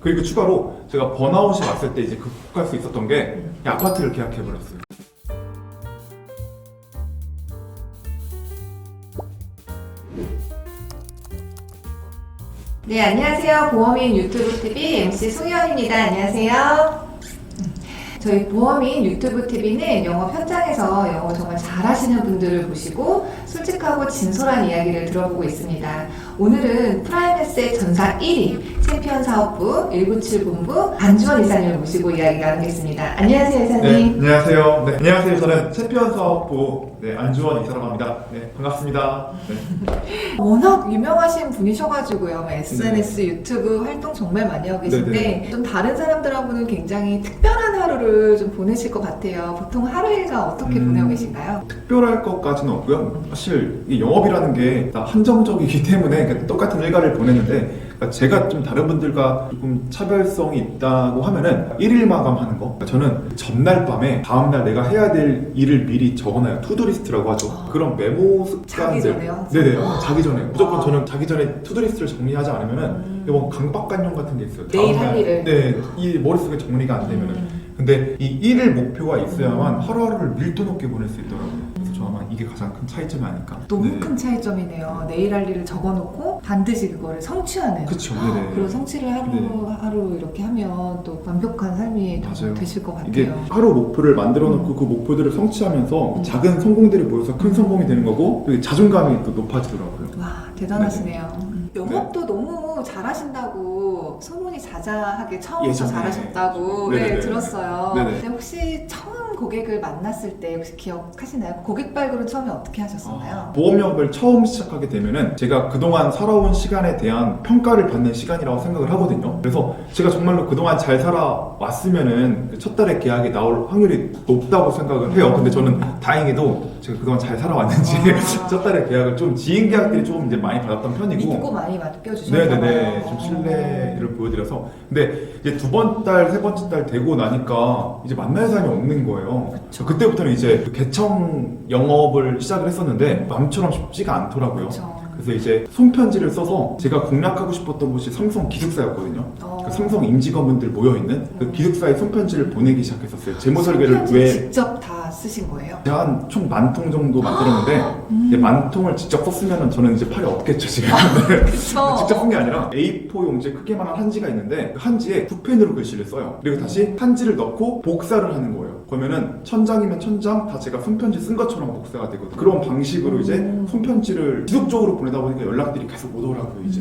그리고 추가로 제가 번아웃이 왔을 때 이제 극복할 수 있었던 게 이 아파트를 계약해버렸어요. 네, 안녕하세요. 보험인 유튜브 TV MC 송혜원입니다. 안녕하세요. 저희 보험인 유튜브 TV는 영업 현장에서 영어 정말 잘하시는 분들을 모시고 솔직하고 진솔한 이야기를 들어보고 있습니다. 오늘은 프라임에셋 전사 1위 챔피언 사업부 197본부 안주원 이사님을 모시고 이야기 나누겠습니다. 안녕하세요, 이사님. 네, 안녕하세요. 네, 안녕하세요. 저는 챔피언 사업부 안주원 이사라고 합니다. 네, 반갑습니다. 네. 워낙 유명하신 분이셔가지고요. SNS, 유튜브 활동 정말 많이 하고 계신데 네네. 좀 다른 사람들하고는 굉장히 특별한 하루를 좀 보내실 것 같아요. 보통 하루 일과 어떻게 보내고 계신가요? 특별할 것까지는 없고요. 사실 이 영업이라는 게 다 한정적이기 때문에 그러니까 똑같은 일과를 보내는데 그러니까 제가 좀 다른 분들과 조금 차별성이 있다고 하면은 1일 마감하는 거. 그러니까 저는 전날 밤에 다음날 내가 해야 될 일을 미리 적어놔요. 투두리스트라고 하죠. 그런 메모 습관들. 자기 전에요? 네네. 자기 전에. 무조건 저는 자기 전에 투두리스트를 정리하지 않으면은 뭐 강박관념 같은 게 있어요. 내일 다음날, 할 일을. 네. 이 머릿속에 정리가 안 되면은. 근데 이 1일 목표가 있어야만 하루하루를 밀도 높게 보낼 수 있더라고요. 그래서 저 아마 이게 가장 큰 차이점이 아닐까. 너무 네. 큰 차이점이네요. 내일 할 일을 적어놓고 반드시 그거를 성취하는. 그쵸. 네네. 그리고 성취를 하루 이렇게 하면 또 완벽한 삶이 맞아요. 되실 것 이게 같아요. 하루 목표를 만들어 놓고 그 목표들을 성취하면서 작은 성공들이 모여서 큰 성공이 되는 거고 그리고 자존감이 또 높아지더라고요. 와, 대단하시네요. 영업도 너무 잘하신다고 소문이 자자하게 처음부터 예전에. 잘하셨다고 네네네. 들었어요. 네네. 근데 혹시 처음 고객을 만났을 때 혹시 기억하시나요? 고객 발굴은 처음에 어떻게 하셨었나요? 보험 영업을 처음 시작하게 되면은 제가 그동안 살아온 시간에 대한 평가를 받는 시간이라고 생각을 하거든요. 그래서 제가 정말로 그동안 잘 살아왔으면은 첫 달에 계약이 나올 확률이 높다고 생각을 해요. 근데 저는 다행히도 제가 그동안 잘 살아왔는지 첫 달에 계약을 좀 지인 계약들이 조금 이제 많이 받았던 편이고 믿고 많이 맡겨주셨나요? 네네네. 좀 신뢰를 보여드려서. 근데 이제 두 번 달, 세 번째 달 되고 나니까 이제 만날 사람이 없는 거예요. 그때부터는 이제 그 개청 영업을 시작을 했었는데 마음처럼 쉽지가 않더라고요. 그쵸. 그래서 이제 손편지를 써서 제가 공략하고 싶었던 곳이 삼성 기숙사였거든요. 그 삼성 임직원분들 모여있는 그 기숙사에 손편지를 보내기 시작했었어요. 제모 설계를 손편지 왜 직접 다 쓰신 거예요? 제가 한 총 10,000통 정도 만들었는데 이제 10,000통을 직접 썼으면 저는 이제 팔이 없겠죠 지금. 그쵸. 직접 쓴 게 아니라 A4 용지 크기만한 한지가 있는데 그 한지에 붓펜으로 글씨를 써요. 그리고 다시 한지를 넣고 복사를 하는 거예요. 그러면은 천장이면 천장 다 제가 손편지 쓴 것처럼 복사가 되거든요. 그런 방식으로 이제 손편지를 지속적으로 보내다 보니까 연락들이 계속 오더라고요 이제.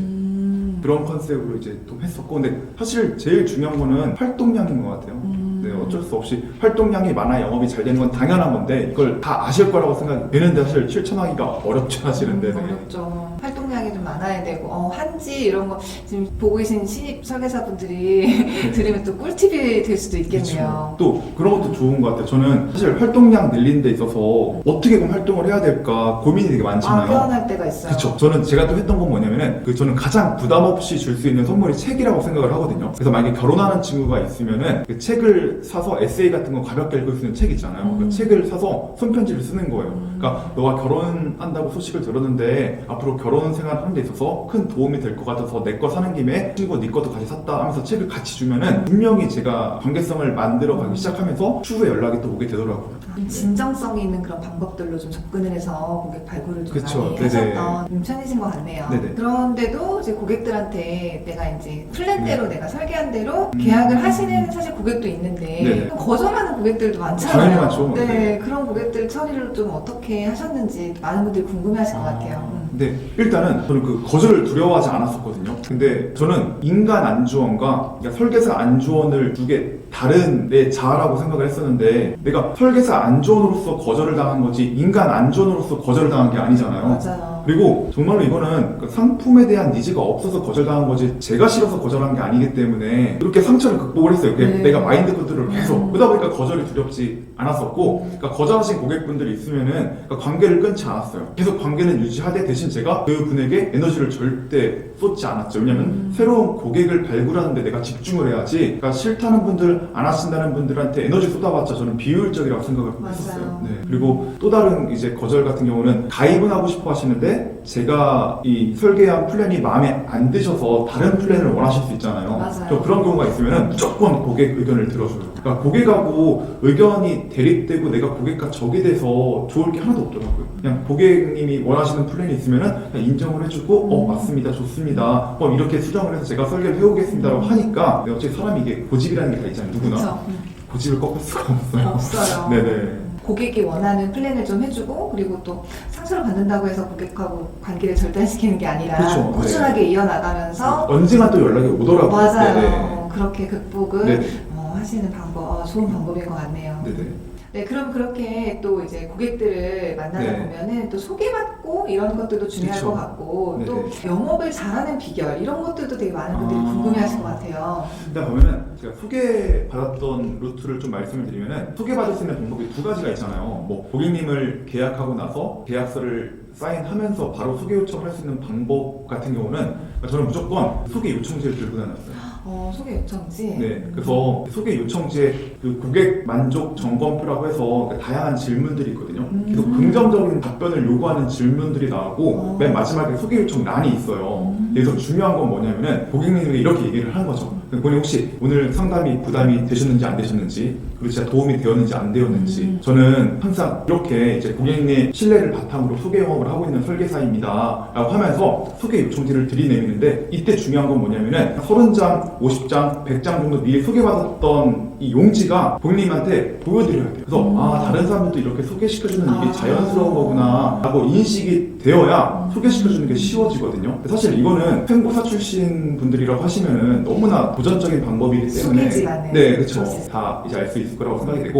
그런 컨셉으로 이제 또 했었고 근데 사실 제일 중요한 거는 활동량인 것 같아요. 네, 어쩔 수 없이 활동량이 많아야 영업이 잘 되는 건 당연한 건데 이걸 다 아실 거라고 생각이 되는데 사실 실천하기가 어렵죠 사실은. 네. 어렵죠. 활동량이 좀 많아야 되고 한지 이런 거 지금 보고 계신 신입 설계사분들이 들으면 또 꿀팁이 될 수도 있겠네요. 그쵸. 또 그런 것도 좋은 것 같아요. 저는 사실 활동량 늘리는 데 있어서 어떻게 그럼 활동을 해야 될까 고민이 되게 많잖아요. 불안할 때가 있어요. 그렇죠. 저는 제가 또 했던 건 뭐냐면은 저는 가장 부담 없이 줄 수 있는 선물이 책이라고 생각을 하거든요. 그래서 만약에 결혼하는 친구가 있으면은 그 책을 사서 에세이 같은 거 가볍게 읽을 수 있는 책 있잖아요. 그 책을 사서 손편지를 쓰는 거예요. 그러니까 너가 결혼한다고 소식을 들었는데 앞으로 결혼 생활하는 데 있어서 큰 도움이 될 것 같아서 내 거 사는 김에 친구 네 것도 같이 샀다 하면서 책을 같이 주면은 분명히 제가 관계성을 만들어 가기 시작하면서 추후에 연락이 또 오게 되더라고요. 진정성이 있는 그런 방법들로 좀 접근을 해서 고객 발굴을 좀 그쵸. 많이 네네. 하셨던 편이신 것 같네요. 네네. 그런데도 이제 고객들한테 내가 이제 플랜대로 내가 설계한 대로 계약을 하시는 사실 고객도 있는데 네네. 거절하는 고객들도 많잖아요. 당연히 많죠. 네, 네. 그런 고객들 처리를 좀 어떻게 하셨는지 많은 분들이 궁금해하실 것 같아요. 네, 일단은 저는 그 거절을 두려워하지 않았었거든요. 근데 저는 인간 안주원과 그러니까 설계사 안주원을 두 개 다른 내 자아라고 생각을 했었는데 내가 설계사 안주원으로서 거절을 당한 거지 인간 안주원으로서 거절을 당한 게 아니잖아요. 맞아요. 그리고 정말로 이거는 그 상품에 대한 니즈가 없어서 거절당한 거지 제가 싫어서 거절한 게 아니기 때문에 이렇게 상처를 극복을 했어요. 네. 내가 마인드 컨트롤을 계속 그러다 보니까 거절이 두렵지 않았었고 그러니까 거절하신 고객분들이 있으면은 그러니까 관계를 끊지 않았어요. 계속 관계는 유지하되 대신 제가 그 분에게 에너지를 절대 쏟지 않았죠. 왜냐면 새로운 고객을 발굴하는데 내가 집중을 해야지 그러니까 싫다는 분들 안 하신다는 분들한테 에너지 쏟아봤자 저는 비효율적이라고 생각을 맞아요. 했었어요. 네. 그리고 또 다른 이제 거절 같은 경우는 가입은 하고 싶어 하시는데 설계하는데 제가 이 설계한 플랜이 마음에 안 드셔서 다른 플랜을 원하실 수 있잖아요. 맞아요. 저 그런 경우가 있으면 무조건 고객 의견을 들어줘요. 그러니까 고객하고 의견이 대립되고 내가 고객과 적이 돼서 좋을 게 하나도 없더라고요. 그냥 고객님이 원하시는 플랜이 있으면은 그냥 인정을 해주고 맞습니다, 좋습니다. 이렇게 수정을 해서 제가 설계를 해오겠습니다라고 하니까 어차피 사람이 이게 고집이라는 게 다 있잖아요. 누구나 그쵸? 고집을 꺾을 수가 없어요. 없어요. 네네. 고객이 원하는 플랜을 좀 해주고 그리고 또 상처를 받는다고 해서 고객하고 관계를 절단시키는 게 아니라 그렇죠. 꾸준하게 이어나가면서 언젠가 또 연락이 오더라고요. 맞아요. 네네. 그렇게 극복을 네네. 하시는 방법 좋은 방법인 것 같네요. 네네. 네, 그럼 그렇게 또 이제 고객들을 만나다 네. 보면은 또 소개받고 이런 것들도 중요할 그쵸. 것 같고 네네. 또 영업을 잘하는 비결 이런 것들도 되게 많은 분들이 궁금해하실 것 같아요. 일단 보면은 제가 소개받았던 루트를 좀 말씀을 드리면은 소개받을 수 있는 방법이 두 가지가 있잖아요. 뭐 고객님을 계약하고 나서 계약서를 사인하면서 바로 소개 요청을 할 수 있는 방법 같은 경우는 저는 무조건 소개 요청지를 들고 다녔어요. 소개 요청지. 네, 그래서 소개 요청지에 그 고객 만족 점검표라고 해서 다양한 질문들이 있거든요. 계속 긍정적인 답변을 요구하는 질문들이 나오고 맨 마지막에 소개 요청 란이 있어요. 여기서 중요한 건 뭐냐면은 고객님에게 이렇게 얘기를 하는 거죠. 고객님 혹시 오늘 상담이 부담이 되셨는지 안 되셨는지 그리고 진짜 도움이 되었는지 안 되었는지 저는 항상 이렇게 이제 고객님 신뢰를 바탕으로 소개 영업을 하고 있는 설계사입니다 라고 하면서 소개 요청지를 들이내미는데 이때 중요한 건 뭐냐면은 30장, 50장, 100장 정도 미리 소개받았던 이 용지가 고객님한테 보여드려야 돼요. 그래서 다른 사람들도 이렇게 소개시켜주는 이게 자연스러운 거구나 라고 인식이 되어야 소개시켜주는 게 쉬워지거든요. 사실 이거는 횡보사 출신 분들이라고 하시면은 너무나 도전적인 방법이기 때문에 소개지가 네. 네, 그렇죠. 다 이제 알 수 있을 거라고 생각이 되고